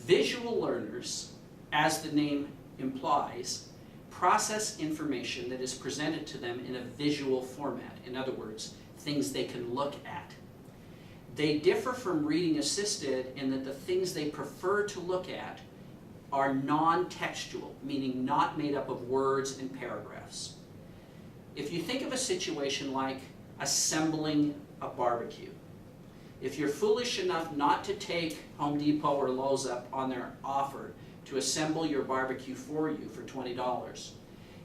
Visual learners, as the name implies, process information that is presented to them in a visual format. In other words, things they can look at. They differ from reading assisted in that the things they prefer to look at are non-textual, meaning not made up of words and paragraphs. If you think of a situation like assembling a barbecue, if you're foolish enough not to take Home Depot or Lowe's up on their offer to assemble your barbecue for you for $20,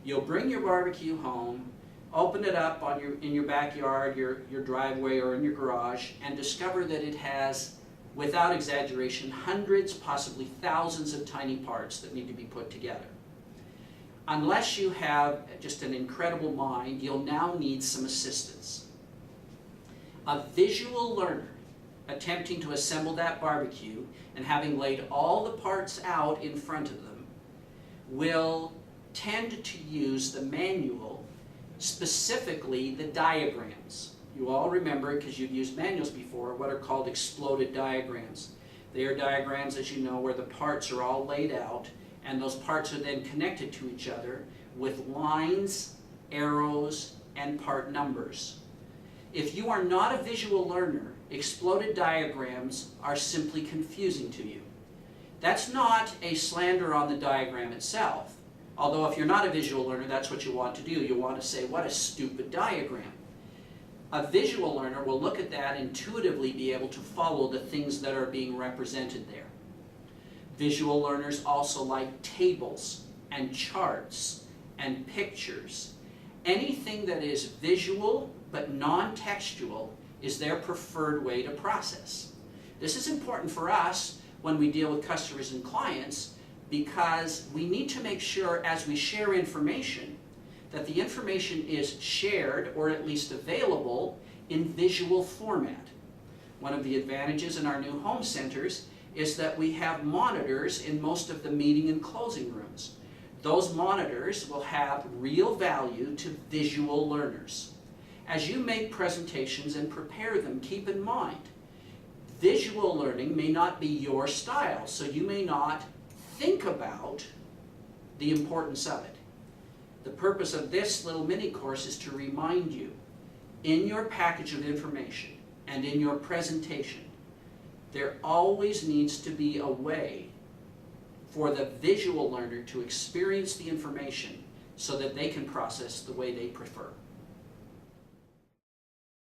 you'll bring your barbecue home, open it up on in your backyard, your driveway, or in your garage, and discover that it has, without exaggeration, hundreds, possibly thousands of tiny parts that need to be put together. Unless you have just an incredible mind, you'll now need some assistance. A visual learner attempting to assemble that barbecue and having laid all the parts out in front of them will tend to use the manual, specifically the diagrams. You all remember, because you've used manuals before, what are called exploded diagrams. They are diagrams, as you know, where the parts are all laid out, and those parts are then connected to each other with lines, arrows, and part numbers. If you are not a visual learner, exploded diagrams are simply confusing to you. That's not a slander on the diagram itself, although if you're not a visual learner, that's what you want to do. You want to say, what a stupid diagram. A visual learner will look at that and intuitively be able to follow the things that are being represented there. Visual learners also like tables and charts and pictures. Anything that is visual but non-textual is their preferred way to process. This is important for us when we deal with customers and clients, because we need to make sure as we share information that the information is shared, or at least available, in visual format. One of the advantages in our new home centers is that we have monitors in most of the meeting and closing rooms. Those monitors will have real value to visual learners. As you make presentations and prepare them, keep in mind, visual learning may not be your style, so you may not think about the importance of it. The purpose of this little mini course is to remind you, in your package of information and in your presentation, there always needs to be a way for the visual learner to experience the information so that they can process the way they prefer.